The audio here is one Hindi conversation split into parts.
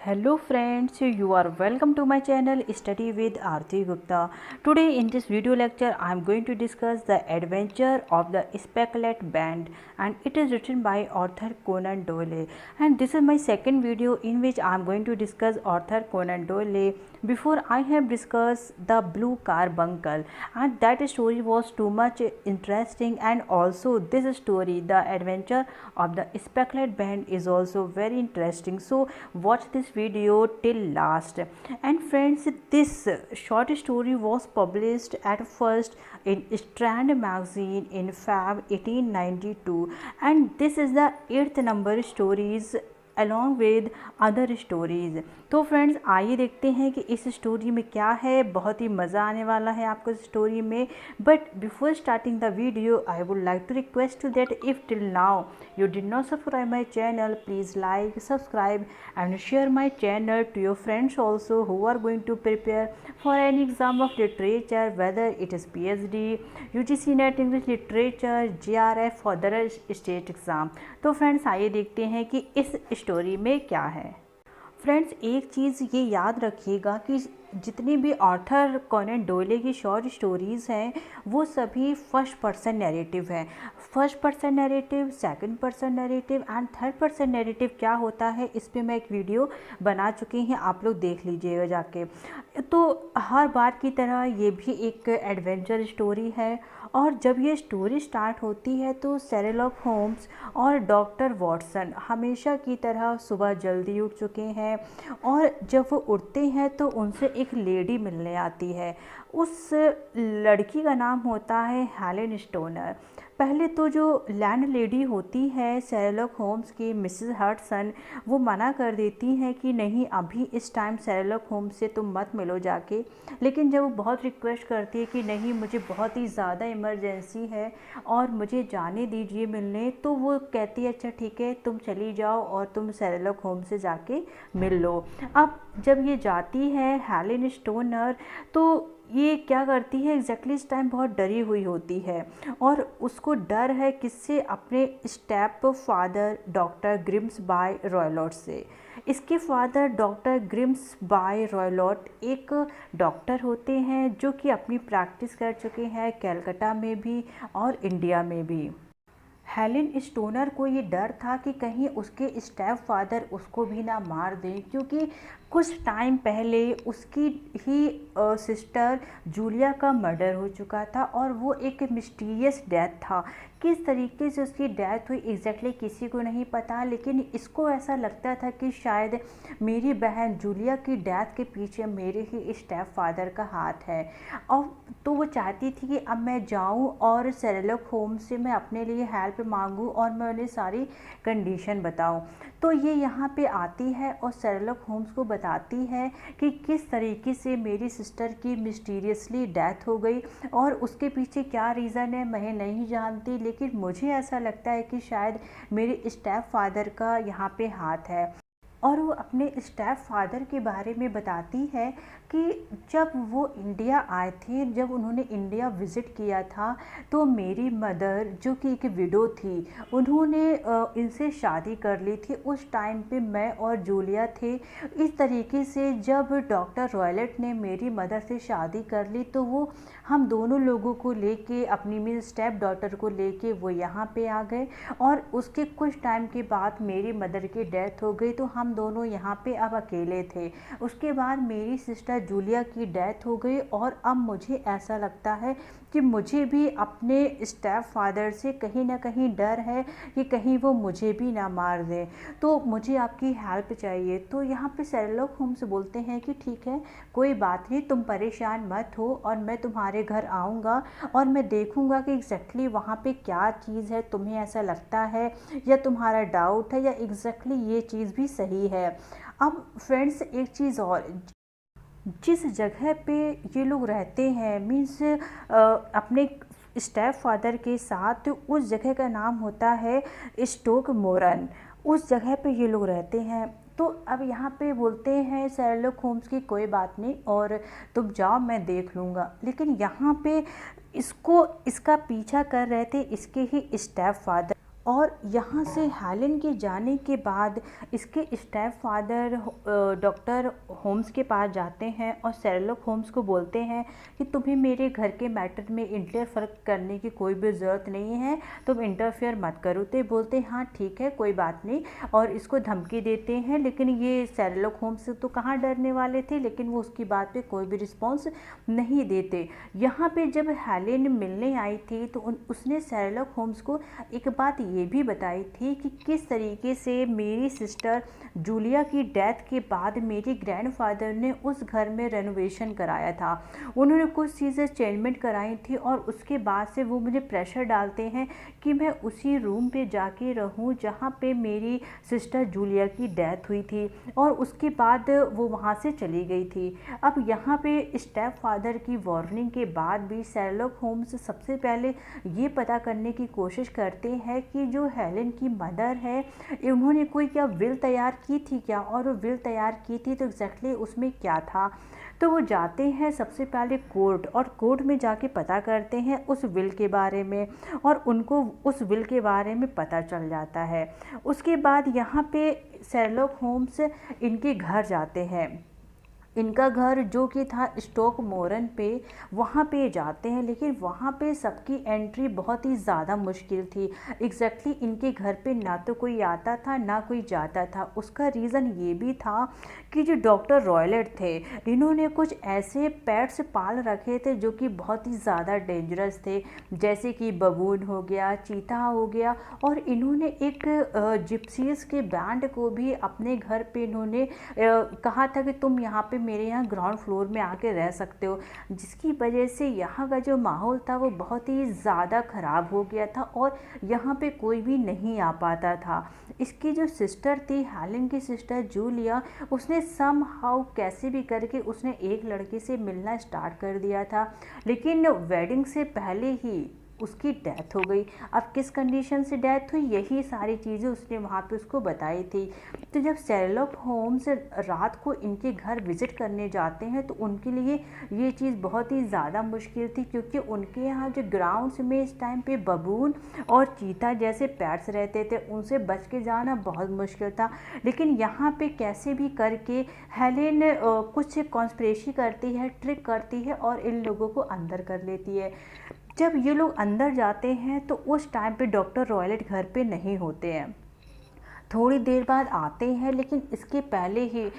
Hello friends, you are welcome to my channel Study with Aarti Gupta. Today in this video lecture I am going to discuss the adventure of the Specklet Band, and it is written by Arthur Conan Doyle, and this is my second video in which I am going to discuss Arthur Conan Doyle. Before I have discussed the Blue Carbuncle, and that story was too much interesting, and also this story, the adventure of the Specklet Band, is also very interesting. So watch this video till last. And friends, this short story was published at first in Strand magazine in Feb 1892, and this is the 8th number stories along with other stories. तो फ्रेंड्स आइए देखते हैं कि इस स्टोरी में क्या है. बहुत ही मज़ा आने वाला है आपको इस स्टोरी में. But before starting the video I would like to request to that if till now you did not subscribe my channel, please like, subscribe and share my channel to your friends also who are going to prepare for any exam of literature, whether it is PhD, UGC NET English Literature, JRF or other state exam. तो फ्रेंड्स आइए देखते हैं कि इस स्टोरी में क्या है. फ्रेंड्स एक चीज़ ये याद रखिएगा कि जितनी भी ऑथर कॉनन डोyle की शॉर्ट स्टोरीज़ हैं वो सभी फर्स्ट पर्सन नैरेटिव हैं. First person narrative, second person narrative and third person narrative क्या होता है इस पे मैं एक वीडियो बना चुकी हैं, आप लोग देख लीजिएगा जाके. तो हर बार की तरह ये भी एक एडवेंचर स्टोरी है, और जब ये स्टोरी स्टार्ट होती है तो शेरलॉक होम्स और डॉक्टर वॉटसन हमेशा की तरह सुबह जल्दी उठ चुके हैं, और जब वो उठते हैं तो उनसे एक लेडी मिलने आती है. उस लड़की का नाम होता है हेलेन स्टोनर. पहले तो जो लैंड लेडी होती है शेरलॉक होम्स की, मिसेस हडसन, वो मना कर देती हैं कि नहीं अभी इस टाइम शेरलॉक होम्स से तुम मत मिलो जाके. लेकिन जब वो बहुत रिक्वेस्ट करती है कि नहीं मुझे बहुत ही ज़्यादा इमरजेंसी है और मुझे जाने दीजिए मिलने, तो वो कहती है अच्छा ठीक है तुम चली जाओ और तुम शेरलॉक होम्स से जाके मिल लो. अब जब ये जाती है हेलेन स्टोनर, तो ये क्या करती है एग्जैक्टली इस टाइम बहुत डरी हुई होती है, और उसको डर है किससे, अपने स्टेप फादर डॉक्टर ग्रिम्सबाय रॉयलॉट से. इसके फादर डॉक्टर ग्रिम्सबाय रॉयलॉट एक डॉक्टर होते हैं जो कि अपनी प्रैक्टिस कर चुके हैं कलकत्ता में भी और इंडिया में भी. हेलेन स्टोनर को ये डर था कि कहीं उसके स्टेप फादर उसको भी ना मार दें, क्योंकि कुछ टाइम पहले उसकी ही सिस्टर जूलिया का मर्डर हो चुका था, और वो एक मिस्टीरियस डेथ था. किस तरीके से उसकी डेथ हुई एग्जैक्टली किसी को नहीं पता, लेकिन इसको ऐसा लगता था कि शायद मेरी बहन जूलिया की डेथ के पीछे मेरे ही स्टेप फादर का हाथ है. और तो वो चाहती थी कि अब मैं जाऊं और शेरलॉक होम्स से मैं अपने लिए हेल्प मांगूं और मैं उन्हें सारी कंडीशन बताऊं. तो ये यहाँ पे आती है और शेरलॉक होम्स को बताती है कि किस तरीके से मेरी सिस्टर की मिस्टीरियसली डेथ हो गई, और उसके पीछे क्या रीज़न है मैं नहीं जानती, लेकिन मुझे ऐसा लगता है कि शायद मेरे स्टेप फादर का यहाँ पे हाथ है. और वो अपने स्टेप फादर के बारे में बताती है कि जब वो इंडिया आए थे, जब उन्होंने इंडिया विज़िट किया था, तो मेरी मदर जो कि एक विडो थी, उन्होंने इनसे शादी कर ली थी. उस टाइम पे मैं और जूलिया थे. इस तरीके से जब डॉक्टर रॉयलट ने मेरी मदर से शादी कर ली, तो वो हम दोनों लोगों को लेके, अपनी मेरी स्टेप डॉटर को लेके वो यहाँ पे आ गए, और उसके कुछ टाइम के बाद मेरी मदर की डेथ हो गई, तो हम दोनों यहाँ पे अब अकेले थे. उसके बाद मेरी सिस्टर जूलिया की डेथ हो गई, और अब मुझे ऐसा लगता है कि मुझे भी अपने स्टेप फादर से कहीं ना कहीं डर है कि कहीं वो मुझे भी ना मार दें, तो मुझे आपकी हेल्प चाहिए. तो यहाँ पे शेरलॉक होम्स बोलते हैं कि ठीक है कोई बात नहीं, तुम परेशान मत हो, और मैं तुम्हारे घर आऊँगा और मैं देखूँगा कि एग्जैक्टली वहाँ पे क्या चीज़ है, तुम्हें ऐसा लगता है या तुम्हारा डाउट है या एग्जैक्टली ये चीज़ भी सही है. अब फ्रेंड्स एक चीज़ और, जिस जगह पे ये लोग रहते हैं मीन्स अपने स्टेप फादर के साथ, उस जगह का नाम होता है स्टोक मोरन. उस जगह पे ये लोग रहते हैं. तो अब यहाँ पे बोलते हैं शेरलॉक होम्स की कोई बात नहीं और तुम जाओ मैं देख लूँगा. लेकिन यहाँ पे इसका पीछा कर रहे थे इसके ही स्टेप फादर, और यहाँ से हेलेन के जाने के बाद इसके स्टेप फादर डॉक्टर होम्स के पास जाते हैं और शेरलॉक होम्स को बोलते हैं कि तुम्हें मेरे घर के मैटर में इंटरफेयर करने की कोई भी ज़रूरत नहीं है, तुम इंटरफेयर मत करो। तो बोलते हैं हाँ ठीक है कोई बात नहीं, और इसको धमकी देते हैं। लेकिन ये शेरलॉक होम्स तो कहाँ डरने वाले थे, लेकिन वो उसकी बात पे कोई भी रिस्पॉन्स नहीं देते। यहाँ पे जब हेलेन मिलने आई थी तो उसने शेरलॉक होम्स को एक बात ये भी बताई थी कि किस तरीके से मेरी सिस्टर जूलिया की डेथ के बाद मेरे ग्रैंडफादर ने उस घर में रेनोवेशन कराया था। उन्होंने कुछ चीज़ें चेंजमेंट कराई थी और उसके बाद से वो मुझे प्रेशर डालते हैं कि मैं उसी रूम पे जाके रहूं जहां पे मेरी सिस्टर जूलिया की डेथ हुई थी, और उसके बाद वो वहां से चली गई थी। अब यहाँ पे स्टेप फादर की वार्निंग के बाद भी शेरलॉक होम्स सबसे पहले ये पता करने की कोशिश करते हैं कि जो हेलेन की मदर है उन्होंने कोई क्या विल तैयार की थी क्या, और वो विल तैयार की थी तो एग्जैक्टली उसमें क्या था। तो वो जाते हैं सबसे पहले कोर्ट, और कोर्ट में जाके पता करते हैं उस विल के बारे में, और उनको उस विल के बारे में पता चल जाता है। उसके बाद यहाँ पे शेरलॉक होम्स इनके घर जाते हैं। इनका घर जो कि था स्टॉक मोरन पे, वहाँ पे जाते हैं, लेकिन वहाँ पे सबकी एंट्री बहुत ही ज़्यादा मुश्किल थी। एग्जैक्टली इनके घर पे ना तो कोई आता था ना कोई जाता था। उसका रीज़न ये भी था कि जो डॉक्टर रॉयलेट थे इन्होंने कुछ ऐसे पेट्स पाल रखे थे जो कि बहुत ही ज़्यादा डेंजरस थे, जैसे कि बबून हो गया, चीता हो गया, और इन्होंने एक जिप्सीज के बैंड को भी अपने घर पे इन्होंने कहा था कि तुम यहाँ पे मेरे यहाँ ग्राउंड फ्लोर में आके रह सकते हो, जिसकी वजह से यहाँ का जो माहौल था वो बहुत ही ज़्यादा ख़राब हो गया था और यहाँ पे कोई भी नहीं आ पाता था। इसकी जो सिस्टर थी, हेलेन की सिस्टर जूलिया, उसने सम हाउ कैसे भी करके उसने एक लड़के से मिलना स्टार्ट कर दिया था, लेकिन वेडिंग से पहले ही उसकी डेथ हो गई। अब किस कंडीशन से डेथ हुई, यही सारी चीज़ें उसने वहाँ पे उसको बताई थी। तो जब शेरलॉक होम्स रात को इनके घर विज़िट करने जाते हैं तो उनके लिए ये चीज़ बहुत ही ज़्यादा मुश्किल थी, क्योंकि उनके यहाँ जो ग्राउंड्स में इस टाइम पे बबून और चीता जैसे पेट्स रहते थे, उनसे बच के जाना बहुत मुश्किल था। लेकिन यहाँ पे कैसे भी करके हेलेन कुछ कॉन्स्पिरेसी करती है, ट्रिक करती है और इन लोगों को अंदर कर लेती है। जब ये लोग अंदर जाते हैं तो उस टाइम पे डॉक्टर रॉयलेट घर पे नहीं होते हैं, थोड़ी देर बाद आते हैं, लेकिन इसके पहले ही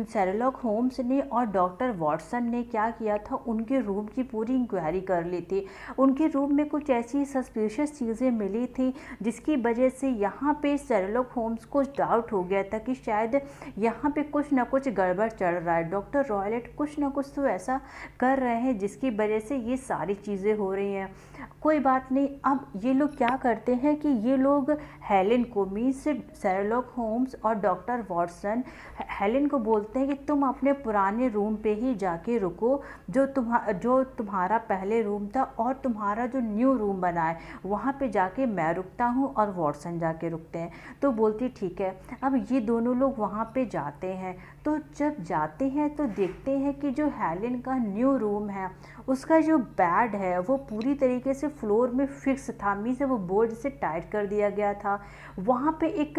शेरलॉक होम्स ने और डॉक्टर वॉटसन ने क्या किया था, उनके रूम की पूरी इंक्वायरी कर ली थी। उनके रूम में कुछ ऐसी सस्पिशियस चीज़ें मिली थी जिसकी वजह से यहाँ पे शेरलॉक होम्स को डाउट हो गया था कि शायद यहाँ पे कुछ ना कुछ गड़बड़ चल रहा है। डॉक्टर रॉयलेट कुछ ना कुछ तो ऐसा कर रहे हैं जिसकी वजह से ये सारी चीज़ें हो रही हैं। कोई बात नहीं, अब ये लोग क्या करते हैं कि ये लोग हेलेन को, मीन्स शेरलॉक होम्स और डॉक्टर वॉटसन हेलेन को बोलते हैं कि तुम अपने पुराने रूम पे ही जाके रुको, जो तुम्हारा पहले रूम था, और तुम्हारा जो न्यू रूम बना है वहाँ पे जाके मैं रुकता हूँ और वॉटसन जाके रुकते हैं। तो बोलती ठीक है। अब ये दोनों लोग वहाँ पे जाते हैं, तो जब जाते हैं तो देखते हैं कि जो हेलेन का न्यू रूम है उसका जो बेड है वो पूरी तरीके से फ्लोर में फिक्स था, मीन्स वो बोर्ड से टाइट कर दिया गया था। वहाँ पे एक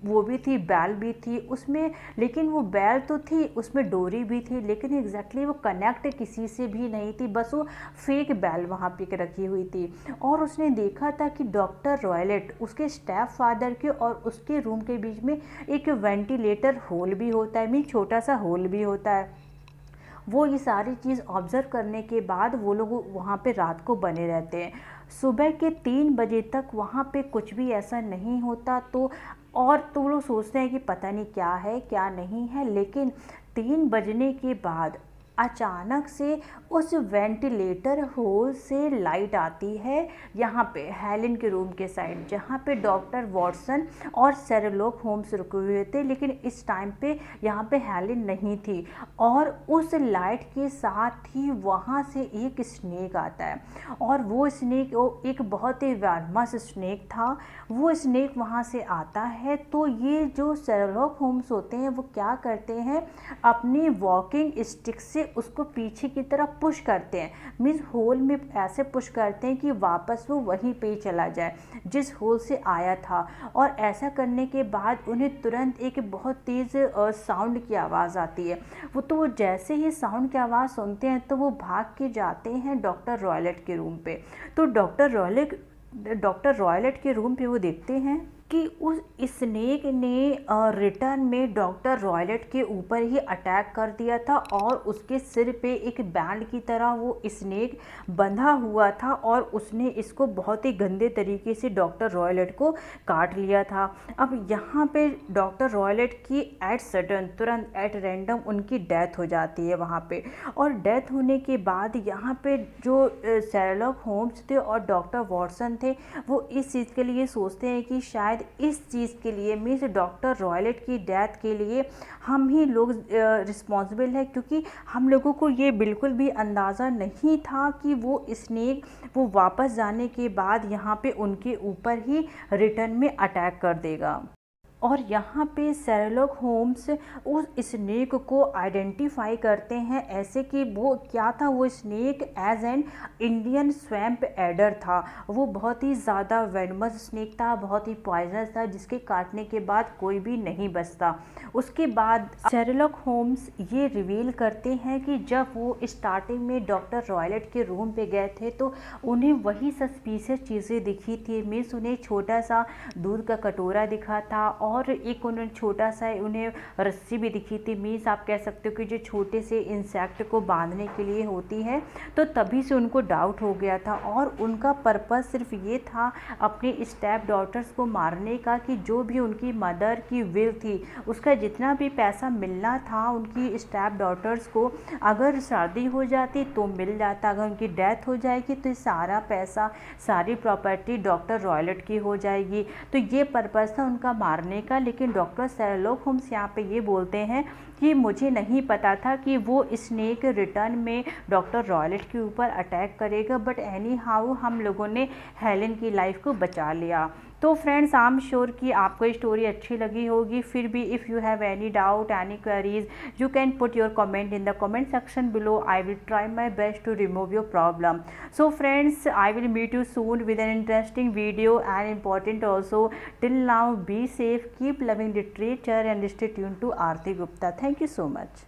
वो भी थी, बैल भी थी उसमें, लेकिन वो बैल तो थी, उसमें डोरी भी थी, लेकिन एग्जैक्टली वो कनेक्ट किसी से भी नहीं थी, बस वो फेक बैल वहाँ पे रखी हुई थी। और उसने देखा था कि डॉक्टर रॉयलेट, उसके स्टेप फादर के और उसके रूम के बीच में एक वेंटिलेटर होल भी होता है, मीन छोटा सा होल भी होता है। वो ये सारी चीज़ ऑब्ज़र्व करने के बाद वो लोग वहाँ पे रात को बने रहते हैं। सुबह के 3 बजे तक वहाँ पे कुछ भी ऐसा नहीं होता। तो वो लोग सोचते हैं कि पता नहीं क्या है क्या नहीं है, लेकिन 3 बजने के बाद अचानक से उस वेंटिलेटर होल से लाइट आती है यहाँ पे हेलेन के रूम के साइड, जहाँ पे डॉक्टर वॉटसन और शेरलॉक होम्स रुके हुए थे, लेकिन इस टाइम पे यहाँ पे हेलेन नहीं थी। और उस लाइट के साथ ही वहाँ से एक स्नेक आता है, और वो स्नेक एक बहुत ही वेनमस स्नेक था। वो स्नेक वहाँ से आता है, तो ये जो शेरलॉक होम्स होते हैं वो क्या करते हैं, अपनी वॉकिंग स्टिक से उसको पीछे की तरफ पुश करते हैं, मीन्स होल में ऐसे पुश करते हैं कि वापस वो वहीं पे चला जाए जिस होल से आया था। और ऐसा करने के बाद उन्हें तुरंत एक बहुत तेज़ साउंड की आवाज़ आती है। वो जैसे ही साउंड की आवाज़ सुनते हैं तो वो भाग के जाते हैं डॉक्टर रॉयलेट के रूम पे। तो डॉक्टर रॉयलेट के रूम पे वो देखते हैं कि उस स्नेक ने रिटर्न में डॉक्टर रॉयलेट के ऊपर ही अटैक कर दिया था और उसके सिर पे एक बैंड की तरह वो स्नेक बंधा हुआ था और उसने इसको बहुत ही गंदे तरीके से डॉक्टर रॉयलेट को काट लिया था। अब यहाँ पे डॉक्टर रॉयलेट की एट सडन, तुरंत एट रैंडम उनकी डेथ हो जाती है वहाँ पे। और डेथ होने के बाद यहाँ पे जो शेरलॉक होम्स थे और डॉक्टर वॉटसन थे वो इस चीज़ के लिए सोचते हैं कि शायद इस चीज़ के लिए, मीन्स डॉक्टर रॉयलेट की डेथ के लिए हम ही लोग रिस्पॉन्सिबल है, क्योंकि हम लोगों को ये बिल्कुल भी अंदाज़ा नहीं था कि वो स्नेक वो वापस जाने के बाद यहाँ पे उनके ऊपर ही रिटर्न में अटैक कर देगा। और यहाँ पे शेरलॉक होम्स उस स्नेक को आइडेंटिफाई करते हैं ऐसे कि वो क्या था, वो snake as an Indian swamp adder था। वो बहुत ही ज़्यादा वेनमस स्नेक था, बहुत ही पॉइजनस था, जिसके काटने के बाद कोई भी नहीं बचता। उसके बाद शेरलॉक होम्स ये रिवील करते हैं कि जब वो स्टार्टिंग में डॉक्टर रॉयलेट के रूम पे गए थे तो उन्हें वही सस्पिशियस चीज़ें दिखी थी। मीन्स उन्हें छोटा सा दूध का कटोरा दिखा था और एक उन्हें छोटा सा उन्हें रस्सी भी दिखी थी। मीन्स आप कह सकते हो कि जो छोटे से इंसेक्ट को बांधने के लिए होती है। तो तभी से उनको डाउट हो गया था और उनका पर्पस सिर्फ ये था अपने स्टेप डॉटर्स को मारने का, कि जो भी उनकी मदर की विल थी उसका जितना भी पैसा मिलना था उनकी स्टेप डॉटर्स को, अगर शादी हो जाती तो मिल जाता, अगर उनकी डेथ हो जाएगी तो सारा पैसा, सारी प्रॉपर्टी डॉक्टर रॉयलेट की हो जाएगी। तो ये पर्पस था उनका मारने का। लेकिन डॉक्टर शेरलॉक होम्स यहाँ पे ये बोलते हैं कि मुझे नहीं पता था कि वो स्नेक रिटर्न में डॉक्टर रॉयलेट के ऊपर अटैक करेगा, बट एनी हाउ हम लोगों ने हेलेन की लाइफ को बचा लिया। तो फ्रेंड्स, आई एम श्योर कि आपको ये स्टोरी अच्छी लगी होगी। फिर भी if you have any doubt, any queries, you can put your comment in the comment section below. I will try my best to remove your problem. So friends, I will meet you soon with an interesting video and important also. Till now, be safe, keep loving literature and stay tuned to Aarti Gupta. Thank you so much.